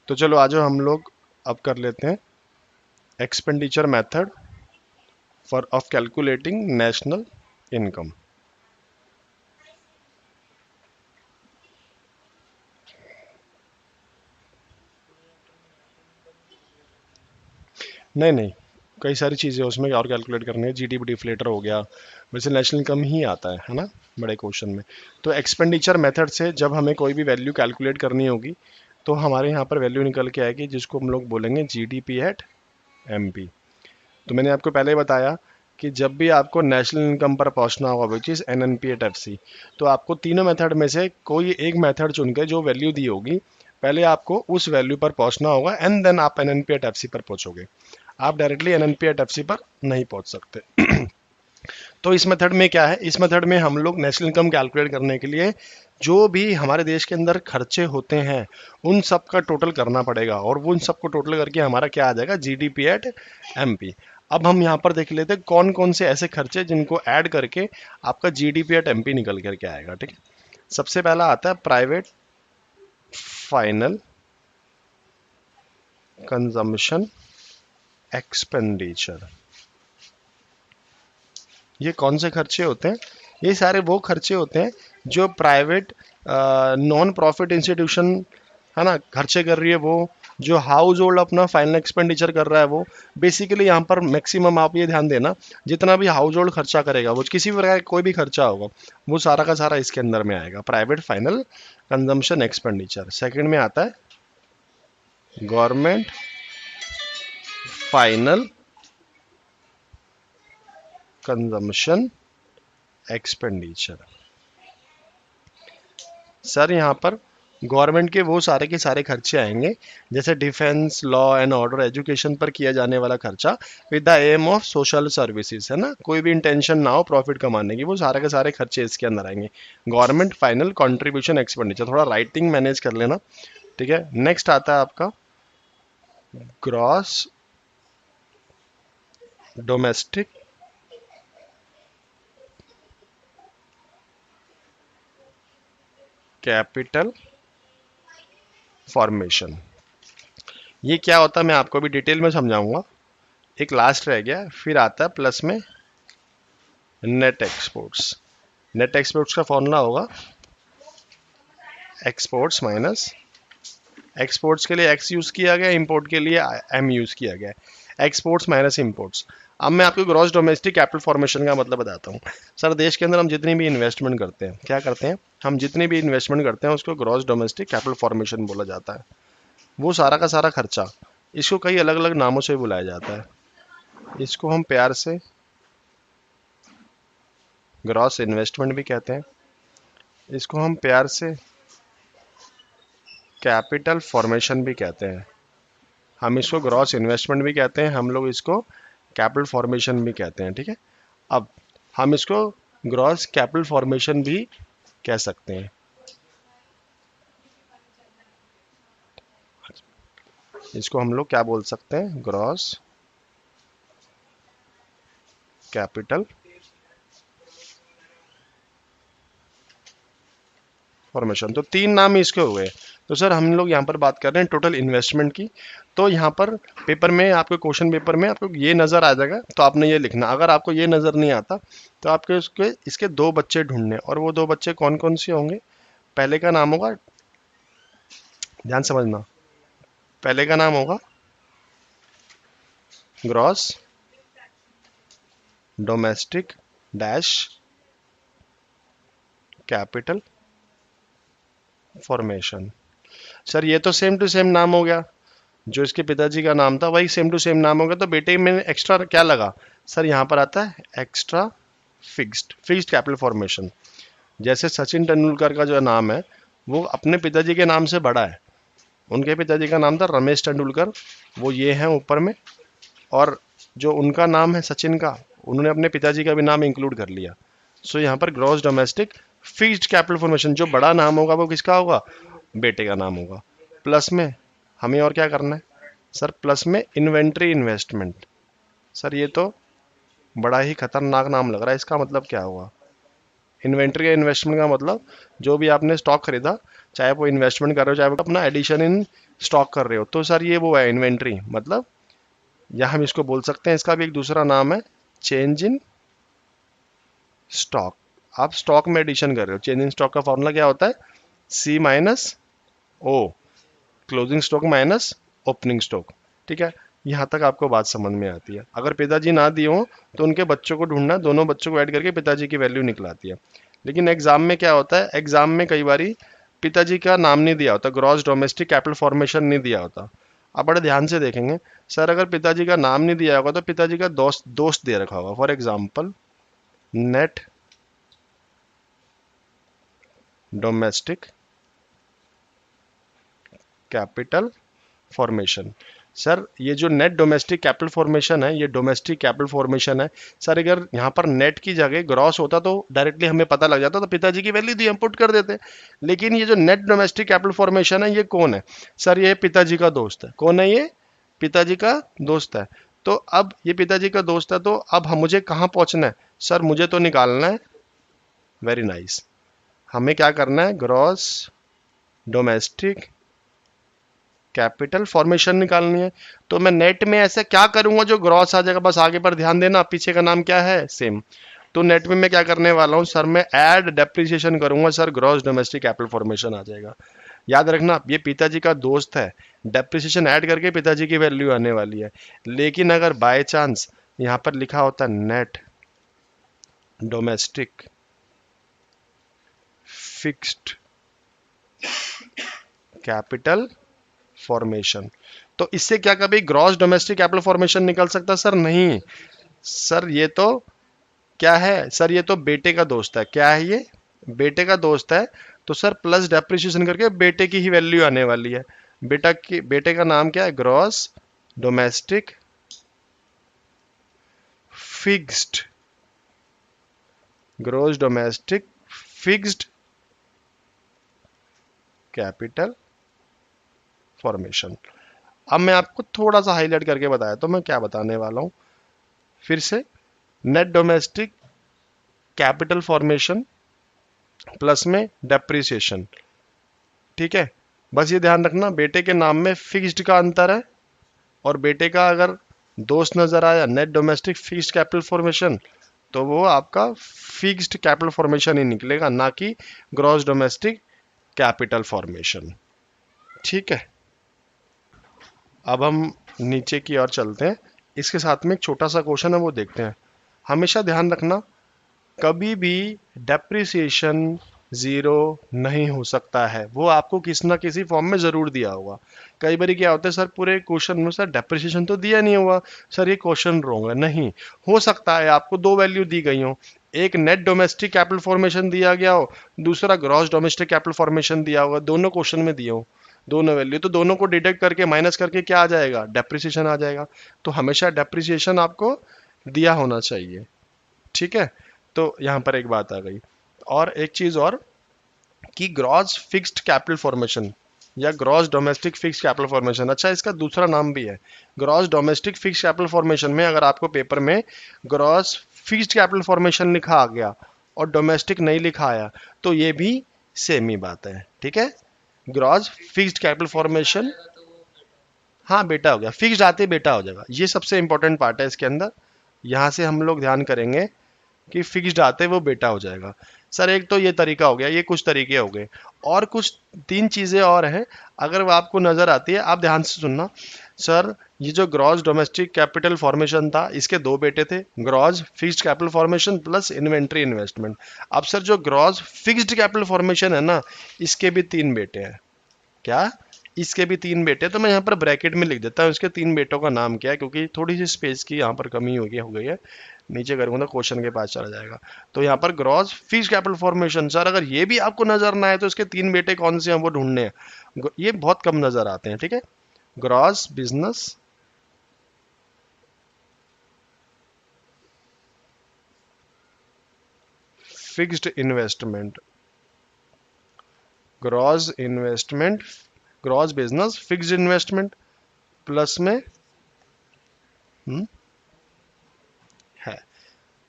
तो चलो आज हम लोग अब कर लेते हैं expenditure method for of calculating national income. नहीं नहीं, कई सारी चीज़ें उसमें और कैलकुलेट करनी है। जीडीपी डिफ्लेटर हो गया, वैसे नेशनल इनकम ही आता है ना बड़े क्वेश्चन में। तो एक्सपेंडिचर मेथड से जब हमें कोई भी वैल्यू कैलकुलेट करनी होगी तो हमारे यहाँ पर वैल्यू निकल के आएगी जिसको हम लोग बोलेंगे जीडीपी एट एमपी। तो मैंने आपको पहले ही बताया कि जब भी आपको नेशनल इनकम पर पहुंचना होगा which is NNP at FC, तो आपको तीनों मेथड में से कोई एक मेथड चुन के जो वैल्यू दी होगी पहले आपको उस वैल्यू पर पहुंचना होगा एंड देन आप एनएनपी एट एफसी पर पहुंचोगे। आप डायरेक्टली एनएनपी एट एफसी पर नहीं पहुंच सकते। तो इस मेथड में क्या है, इस मेथड में हम लोग नेशनल इनकम कैलकुलेट करने के लिए जो भी हमारे देश के अंदर खर्चे होते हैं उन सब का टोटल करना पड़ेगा और वो उन सबको टोटल करके हमारा क्या आ जाएगा, जीडीपी एट एमपी। अब हम यहाँ पर देख लेते हैं कौन कौन से ऐसे खर्चे जिनको ऐड करके आपका जीडीपी एट एमपी निकल करके आएगा। ठीक है, सबसे पहला आता है प्राइवेट फाइनल कंजम्पशन एक्सपेंडिचर। ये कौन से खर्चे होते हैं? ये सारे वो खर्चे होते हैं जो प्राइवेट नॉन प्रॉफिट इंस्टीट्यूशन है ना खर्चे कर रही है, वो जो हाउस होल्ड अपना फाइनल एक्सपेंडिचर कर रहा है वो बेसिकली यहाँ पर मैक्सिमम आप ये ध्यान देना जितना भी हाउस होल्ड खर्चा करेगा वो किसी भी प्रकार का कोई भी खर्चा होगा वो सारा का सारा इसके अंदर में आएगा, private final consumption expenditure. Second में आता है government final consumption expenditure. Sir यहाँ पर गवर्नमेंट के वो सारे के सारे खर्चे आएंगे जैसे defence, law and order, education पर किया जाने वाला खर्चा with the aim of social services, है ना, कोई भी इंटेंशन ना हो प्रॉफिट कमाने की, वो सारे के सारे खर्चे इसके अंदर आएंगे। गवर्नमेंट फाइनल कंट्रीब्यूशन एक्सपेंडिचर, थोड़ा राइटिंग मैनेज कर लेना। ठीक है, नेक्स्ट आता है आपका ग्रॉस डोमेस्टिक कैपिटल फॉर्मेशन। ये क्या होता है मैं आपको भी डिटेल में समझाऊंगा, एक लास्ट रह गया, फिर आता है प्लस में नेट एक्सपोर्ट्स। नेट एक्सपोर्ट्स का फॉर्मूला होगा एक्सपोर्ट्स माइनस, एक्सपोर्ट्स के लिए एक्स यूज किया गया, इंपोर्ट के लिए एम यूज किया गया, एक्सपोर्ट्स माइनस इंपोर्ट्स। अब मैं आपको ग्रॉस डोमेस्टिक कैपिटल फॉर्मेशन का मतलब बताता हूँ। सर देश के अंदर हम जितनी भी इन्वेस्टमेंट करते हैं, क्या करते हैं हम, जितनी भी इन्वेस्टमेंट करते हैं उसको ग्रॉस डोमेस्टिक कैपिटल फॉर्मेशन बोला जाता है। वो सारा का सारा खर्चा, इसको कई अलग अलग नामों से बुलाया जाता है। इसको हम प्यार से ग्रॉस इन्वेस्टमेंट भी कहते हैं, इसको हम प्यार से कैपिटल फॉर्मेशन भी कहते हैं, हम इसको ग्रॉस इन्वेस्टमेंट भी कहते हैं, हम लोग इसको कैपिटल फॉर्मेशन भी कहते हैं। ठीक है, अब हम इसको ग्रॉस कैपिटल फॉर्मेशन भी कह सकते हैं। इसको हम लोग क्या बोल सकते हैं, ग्रॉस कैपिटल फॉर्मेशन। तो तीन नाम इसके हुए। तो सर हम लोग यहाँ पर बात कर रहे हैं टोटल इन्वेस्टमेंट की। तो यहाँ पर पेपर में आपके क्वेश्चन पेपर में आपको ये नज़र आ जाएगा तो आपने ये लिखना, अगर आपको ये नज़र नहीं आता तो आपके उसके इसके दो बच्चे ढूंढने, और वो दो बच्चे कौन कौन से होंगे। पहले का नाम होगा, ध्यान समझना, पहले का नाम होगा gross domestic dash capital formation. Sir ये तो सेम टू सेम नाम हो गया, जो इसके पिताजी का नाम था वही सेम टू सेम नाम हो गया, तो बेटे में एक्स्ट्रा क्या लगा, सर यहाँ पर आता है एक्स्ट्रा फिक्स्ड कैपिटल फॉर्मेशन। जैसे सचिन तेंदुलकर का जो नाम है वो अपने पिताजी के नाम से बड़ा है, उनके पिताजी का नाम था रमेश तेंदुलकर, वो ये है ऊपर में, और जो उनका नाम है सचिन का, उन्होंने अपने पिताजी का भी नाम इंक्लूड कर लिया। सो यहाँ पर gross domestic fixed capital formation, जो बड़ा नाम होगा वो किसका होगा, बेटे का नाम होगा। प्लस में हमें और क्या करना है, सर प्लस में इन्वेंट्री इन्वेस्टमेंट। सर ये तो बड़ा ही खतरनाक नाम लग रहा है, इसका मतलब क्या हुआ, इन्वेंट्री या इन्वेस्टमेंट का मतलब जो भी आपने स्टॉक खरीदा, चाहे वो इन्वेस्टमेंट कर रहे हो चाहे वो अपना एडिशन इन स्टॉक कर रहे हो, तो सर ये वो है इन्वेंट्री, मतलब या हम इसको बोल सकते हैं, इसका भी एक दूसरा नाम है चेंज इन स्टॉक। आप स्टॉक में एडिशन कर रहे हो। चेंज इन स्टॉक का फॉर्मूला क्या होता है? C minus O, closing stock minus opening stock. ठीक है, यहाँ तक आपको बात समझ में आती है। अगर पिताजी ना दिए हो तो उनके बच्चों को ढूंढना, दोनों बच्चों को ऐड करके पिताजी की वैल्यू निकलाती है। लेकिन एग्जाम में क्या होता है, एग्जाम में कई बारी पिताजी का नाम नहीं दिया होता, ग्रॉस डोमेस्टिक कैपिटल फॉर्मेशन नहीं दिया होता। आप बड़े ध्यान से देखेंगे, सर अगर पिताजी का नाम नहीं दिया होगा तो पिताजी का दोस्त दोस्त दे रखा होगा, for example net domestic capital formation. Sir ये जो नेट डोमेस्टिक कैपिटल फॉर्मेशन है, ये डोमेस्टिक कैपिटल फॉर्मेशन है। सर अगर यहाँ पर नेट की जगह ग्रॉस होता तो डायरेक्टली हमें पता लग जाता, तो पिताजी की वैल्यू दी हम पुट कर देते। लेकिन ये जो नेट डोमेस्टिक कैपिटल फॉर्मेशन है, ये कौन है? सर ये पिताजी का दोस्त है। कौन है ये? पिताजी का दोस्त है। तो अब ये पिताजी का दोस्त है, तो अब हम मुझे कहाँ पहुंचना है? सर मुझे तो निकालना है, वेरी नाइस, हमें क्या करना है? ग्रॉस डोमेस्टिक कैपिटल फॉर्मेशन निकालनी है। तो मैं नेट में ऐसा क्या करूंगा जो ग्रॉस आ जाएगा? बस आगे पर ध्यान देना, पीछे का नाम क्या है? सेम। तो नेट में मैं क्या करने वाला हूं सर? मैं ऐड डेप्रिसिएशन करूंगा sir, gross domestic capital formation आ जाएगा। याद रखना ये पिताजी का दोस्त है, डेप्रिसिएशन ऐड करके पिताजी की वैल्यू आने वाली है। लेकिन अगर बाय चांस यहां पर लिखा होता net domestic fixed capital formation, तो इससे क्या कभी ग्रॉस डोमेस्टिक कैपिटल फॉर्मेशन निकल सकता? सर नहीं। सर ये तो क्या है? सर ये तो बेटे का दोस्त है। क्या है ये? बेटे का दोस्त है। तो सर प्लस डेप्रिसिएशन करके बेटे की ही वैल्यू आने वाली है। बेटे का नाम क्या है? Gross domestic fixed, gross domestic fixed capital formation. अब मैं आपको थोड़ा सा हाईलाइट करके बताया तो मैं क्या बताने वाला हूं फिर से। Net domestic capital formation plus में डेप्रिसिएशन। ठीक है, बस ये ध्यान रखना बेटे के नाम में फिक्स्ड का अंतर है, और बेटे का अगर दोस्त नजर आया net domestic fixed capital formation, तो वो आपका फिक्स्ड कैपिटल फॉर्मेशन ही निकलेगा, ना कि ग्रॉस डोमेस्टिक कैपिटल फॉर्मेशन। ठीक है, अब हम नीचे की ओर चलते हैं। इसके साथ में एक छोटा सा क्वेश्चन है, वो देखते हैं। हमेशा ध्यान रखना कभी भी डेप्रिसिएशन जीरो नहीं हो सकता है, वो आपको किसी ना किसी फॉर्म में जरूर दिया होगा। कई बार क्या होता है, सर पूरे क्वेश्चन में सर डेप्रिसिएशन तो दिया नहीं हुआ, सर ये क्वेश्चन रॉन्ग है। नहीं हो सकता है आपको दो वैल्यू दी गई हो, एक नेट डोमेस्टिक कैपिटल फॉर्मेशन दिया गया हो, दूसरा ग्रॉस डोमेस्टिक कैपिटल फॉर्मेशन दिया होगा, दोनों क्वेश्चन में दिए हो दोनों वैल्यू, तो दोनों को डिडक्ट करके माइनस करके क्या आ जाएगा? डेप्रिसिएशन आ जाएगा। तो हमेशा डेप्रिसिएशन आपको दिया होना चाहिए। ठीक है, तो यहां पर एक बात आ गई। और एक चीज और कि ग्रॉस फिक्स्ड कैपिटल फॉर्मेशन या gross domestic fixed capital formation, अच्छा इसका दूसरा नाम भी है gross domestic fixed capital formation. में अगर आपको पेपर में ग्रॉस फिक्स्ड कैपिटल फॉर्मेशन लिखा आ गया और डोमेस्टिक नहीं लिखा आया, तो ये भी सेम ही बात है। ठीक है, ग्रॉस फिक्स्ड कैपिटल फॉर्मेशन, हाँ बेटा हो गया, फिक्स्ड आते बेटा हो जाएगा, ये सबसे इंपॉर्टेंट पार्ट है इसके अंदर। यहां से हम लोग ध्यान करेंगे कि फिक्स्ड आते वो बेटा हो जाएगा। सर एक तो ये तरीका हो गया, ये कुछ तरीके हो गए, और कुछ तीन चीजें और हैं। अगर वो आपको नजर आती है आप ध्यान से सुनना। सर ये जो ग्रॉस डोमेस्टिक कैपिटल फॉर्मेशन था, इसके दो बेटे थे, gross fixed capital formation plus inventory investment. अब सर जो ग्रॉस फिक्स्ड कैपिटल फॉर्मेशन है ना, इसके भी तीन बेटे हैं। क्या? इसके भी तीन बेटे। तो मैं यहाँ पर ब्रैकेट में लिख देता हूँ इसके तीन बेटों का नाम क्या है, क्योंकि थोड़ी सी स्पेस की यहाँ पर कमी हो गई है। नीचे करूंगा तो क्वेश्चन के पास चला जाएगा। तो यहाँ पर gross fixed capital formation, sir अगर ये भी आपको नजर ना आए तो इसके तीन बेटे कौन से हैं वो ढूंढने हैं, ये बहुत कम नजर आते हैं। ठीक है, gross business fixed investment, gross investment, gross business fixed investment plus में है,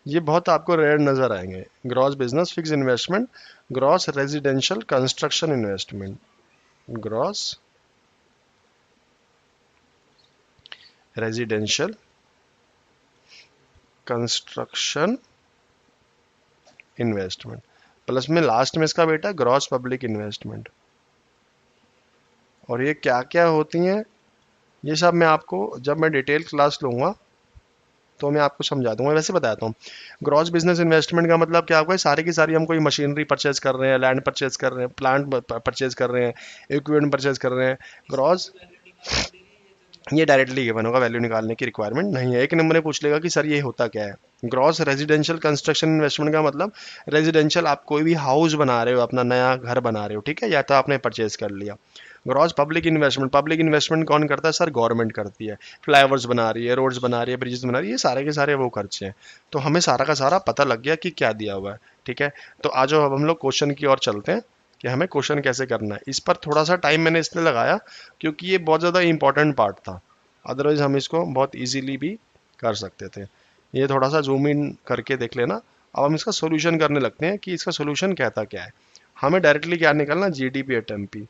ये बहुत आपको रेयर नजर आएंगे। Gross business fix investment, gross residential construction investment, gross residential construction investment, plus में लास्ट में इसका बेटा ग्रॉस पब्लिक इन्वेस्टमेंट। और ये क्या क्या होती हैं ये सब मैं आपको जब मैं डिटेल क्लास लूँगा तो मैं आपको समझा दूंगा। वैसे बताता हूँ, ग्रॉस बिजनेस इन्वेस्टमेंट का मतलब क्या होगा, सारी की सारी हम कोई मशीनरी परचेज कर रहे हैं, लैंड परचेज कर रहे हैं, प्लांट परचेज कर रहे हैं, इक्विपमेंट परचेज कर रहे हैं, ग्रॉस ये डायरेक्टली गिवन होगा, वैल्यू निकालने की रिक्वायरमेंट नहीं है। एक नंबर में पूछ लेगा कि सर ये होता क्या है। ग्रॉस रेजिडेंशियल कंस्ट्रक्शन इन्वेस्टमेंट का मतलब रेजिडेंशियल आप कोई भी हाउस बना रहे हो, अपना नया घर बना रहे हो, ठीक है, या तो आपने परचेज कर लिया। Gross public investment, public investment कौन करता है सर, गवर्नमेंट करती है, फ्लाईओवर्स बना रही है, रोड्स बना रही है, ब्रिजेस बना रही है, ये सारे के सारे वो खर्चे हैं। तो हमें सारा का सारा पता लग गया कि क्या दिया हुआ है, ठीक है। तो आज अब हम लोग क्वेश्चन की ओर चलते हैं कि हमें क्वेश्चन कैसे करना है। इस पर थोड़ा सा टाइम मैंने इसलिए लगाया क्योंकि ये बहुत ज़्यादा इंपॉर्टेंट पार्ट था, अदरवाइज हम इसको बहुत इजीली भी कर सकते थे। ये थोड़ा सा जूम इन करके देख लेना। अब हम इसका सोल्यूशन करने लगते हैं कि इसका सोल्यूशन कहता क्या है। हमें डायरेक्टली क्या निकालना, जीडीपी एट एमपी।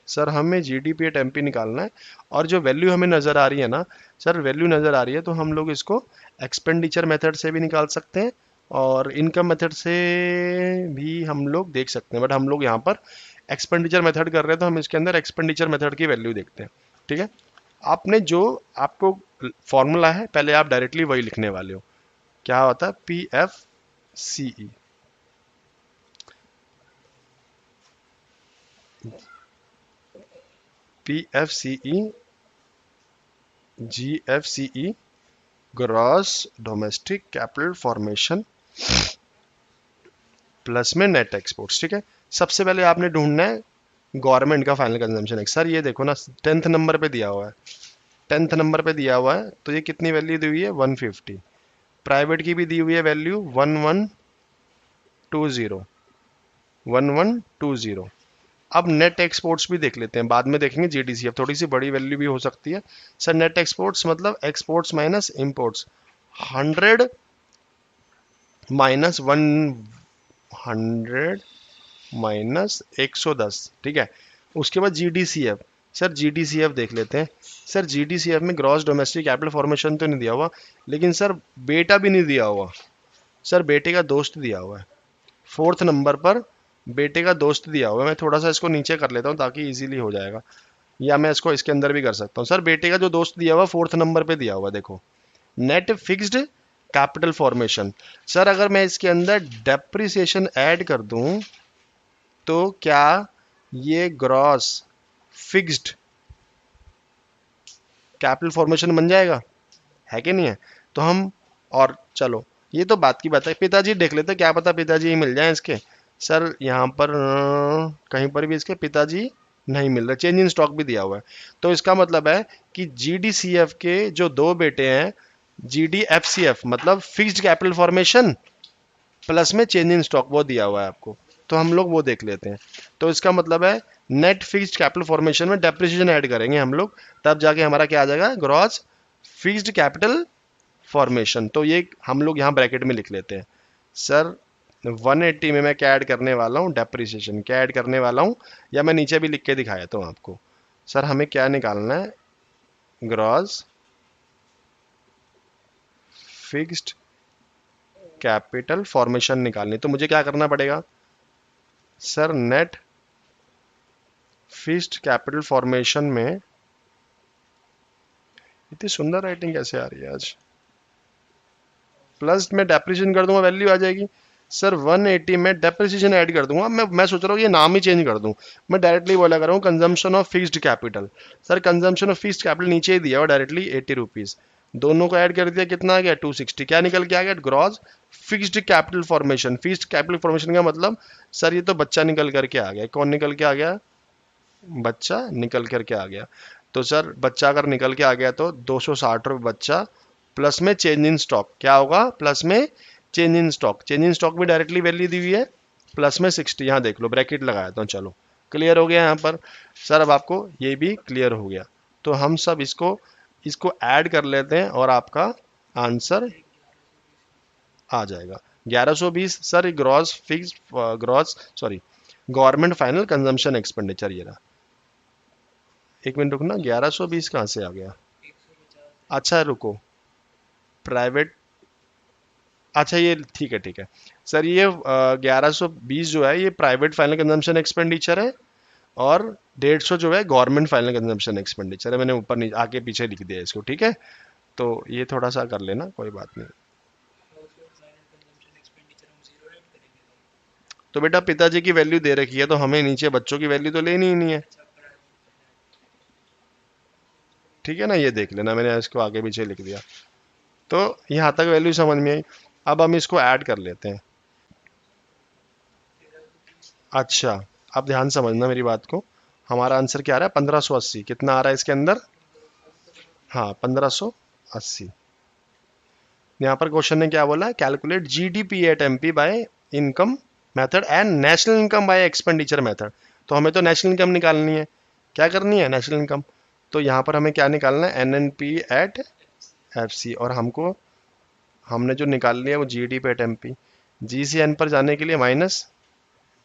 सर हमें जीडीपी एट एमपी निकालना है, और जो वैल्यू हमें नज़र आ रही है ना सर, वैल्यू नज़र आ रही है तो हम लोग इसको एक्सपेंडिचर मेथड से भी निकाल सकते हैं और इनकम मेथड से भी हम लोग देख सकते हैं, बट हम लोग यहाँ पर एक्सपेंडिचर मेथड कर रहे हैं तो हम इसके अंदर एक्सपेंडिचर मेथड की वैल्यू देखते हैं, ठीक है। आपने जो आपको फॉर्मूला है पहले आप डायरेक्टली वही लिखने वाले हो। क्या होता है, P F C E, P F C E, G F C E, gross domestic capital formation plus में नेट एक्सपोर्ट्स, ठीक है। सबसे पहले आपने ढूंढना है गवर्नमेंट का फाइनल कंजम्पशन। सर ये देखो ना 10th नंबर पे दिया हुआ है, 10th नंबर पे दिया हुआ है, तो ये कितनी वैल्यू दी हुई है 150। प्राइवेट की भी दी हुई है वैल्यू 1120, 1120। अब नेट एक्सपोर्ट्स भी देख लेते हैं, बाद में देखेंगे जीडीसी, अब थोड़ी सी बड़ी वैल्यू भी हो सकती है। सर नेट एक्सपोर्ट्स मतलब exports minus imports, 100 minus 100 minus 110, ठीक है। उसके बाद जीडीसीएफ, सर जीडीसीएफ देख लेते हैं। सर जीडीसीएफ में ग्रॉस डोमेस्टिक कैपिटल फॉर्मेशन तो नहीं दिया हुआ, लेकिन सर बेटा भी नहीं दिया हुआ, सर बेटे का दोस्त दिया हुआ है। 4th नंबर पर बेटे का दोस्त दिया हुआ है। मैं थोड़ा सा इसको नीचे कर लेता हूँ ताकि इजीली हो जाएगा, या मैं इसको इसके अंदर भी कर सकता हूँ। सर बेटे का जो दोस्त दिया हुआ 4th नंबर पे दिया हुआ, देखो net fixed capital formation. Sir अगर मैं इसके अंदर डेप्रिसिएशन ऐड कर दूं तो क्या ये ग्रॉस फिक्स्ड कैपिटल फॉर्मेशन बन जाएगा, है कि नहीं है। तो हम, और चलो ये तो बात की बात है, पिताजी देख लेते, क्या पता पिताजी ही मिल जाए इसके। सर यहाँ पर कहीं पर भी इसके पिताजी नहीं मिल रहे, चेंज इन स्टॉक भी दिया हुआ है। तो इसका मतलब है कि जीडीसीएफ के जो दो बेटे हैं, जीडीएफसीएफ मतलब फिक्स्ड कैपिटल फॉर्मेशन प्लस में चेंज इन स्टॉक, वो दिया हुआ है आपको, तो हम लोग वो देख लेते हैं। तो इसका मतलब है नेट फिक्स्ड कैपिटल फॉर्मेशन में डेप्रिसिएशन ऐड करेंगे हम लोग, तब जाके हमारा क्या आ जाएगा, ग्रॉस फिक्स्ड कैपिटल फॉर्मेशन। तो ये हम लोग यहाँ ब्रैकेट में लिख लेते हैं। सर 180 में मैं क्या ऐड करने वाला हूँ, डेप्रिसिएशन क्या ऐड करने वाला हूँ, या मैं नीचे भी लिख के दिखाया था आपको। सर हमें क्या निकालना है, ग्रॉस फिक्स्ड कैपिटल फॉर्मेशन निकालनी। तो मुझे क्या करना पड़ेगा, sir net fixed capital formation में, इतनी सुंदर राइटिंग कैसे आ रही है आज, प्लस में डेप्रिसिएशन कर दूंगा, वैल्यू आ जाएगी। सर 180 में डेप्रिसिएशन ऐड कर दूंगा, मैं सोच रहा हूँ ये नाम ही चेंज कर दूं, मैं डायरेक्टली बोला कर रहा हूँ consumption of fixed capital. Sir consumption of fixed capital नीचे ही दिया हुआ डायरेक्टली 80 रुपीज, दोनों को ऐड कर दिया, कितना आ गया 260। क्या निकल के आ गया, gross fixed capital formation. Fixed capital formation का मतलब सर ये तो बच्चा निकल करके आ गया, कौन निकल के आ गया, बच्चा निकल करके आ गया। तो सर बच्चा अगर निकल के आ गया तो 260 रुपये बच्चा, प्लस में चेंज इन स्टॉक क्या होगा, प्लस में change in stock, change in stock भी डायरेक्टली वैल्यू दी हुई है, प्लस में 60, यहाँ देख लो ब्रैकेट लगाया था। चलो क्लियर हो गया यहाँ पर। सर अब आपको ये भी क्लियर हो गया, तो हम सब इसको इसको ऐड कर लेते हैं और आपका आंसर आ जाएगा 1120। Sir gross fix gross sorry government final consumption expenditure, ये रहा। एक मिनट रुकना, 1120 कहाँ से आ गया, अच्छा रुको, प्राइवेट, अच्छा ये ठीक है ठीक है सर, ये 1120 जो है ये प्राइवेट फाइनल कंजम्पशन एक्सपेंडिचर है, और 150 जो है गवर्नमेंट फाइनल कंजम्पशन एक्सपेंडिचर है। मैंने ऊपर आगे पीछे लिख दिया इसको, ठीक है। तो ये थोड़ा सा कर लेना, कोई बात नहीं। तो बेटा पिताजी की वैल्यू दे रखी है, तो हमें नीचे बच्चों की वैल्यू तो लेनी ही नहीं है, ठीक है ना। ये देख लेना, मैंने इसको आगे पीछे लिख दिया। तो यहाँ तक वैल्यू समझ में आई। अब हम इसको ऐड कर लेते हैं। अच्छा, अब ध्यान समझना मेरी बात को। हमारा आंसर क्या आ रहा है? 1580। कितना आ रहा है इसके अंदर? हाँ, 1580। यहाँ पर क्वेश्चन ने क्या बोला? Calculate GDP at MP by income method and national income by expenditure method. तो हमें तो नेशनल इनकम निकालनी है। क्या करनी है? National income. तो यहाँ पर हमें क्या निकालना है? NNP at FC. और हमको, हमने जो निकाल लिया वो जीडीपी एट एमपी। जी से एन पर जाने के लिए माइनस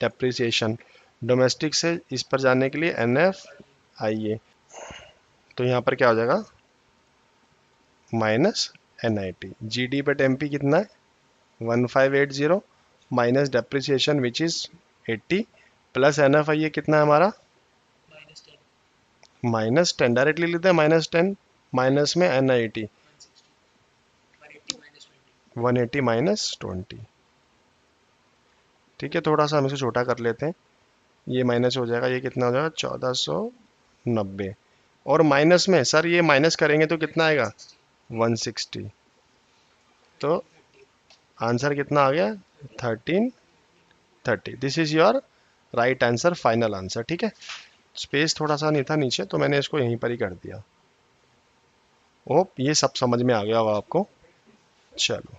डेप्रिसिएशन, डोमेस्टिक से इस पर जाने के लिए एन एफ आई ए। तो यहाँ पर क्या हो जाएगा? Minus N I T. G D पे टेम्पी कितना है? 1580 minus depreciation which is 80 plus N F I A कितना है हमारा? -10। डायरेक्टली लेते हैं -10, माइनस में एन आई टी 180 -20। ठीक है, थोड़ा सा हम इसे छोटा कर लेते हैं। ये माइनस हो जाएगा, ये कितना हो जाएगा? 1490। और माइनस में सर ये माइनस करेंगे तो कितना आएगा? 160। तो आंसर कितना आ गया? 1330। This is your right answer, final answer. ठीक है, स्पेस थोड़ा सा नहीं था नीचे, तो मैंने इसको यहीं पर ही कर दिया। ओप, ये सब समझ में आ गया होगा आपको। चलो।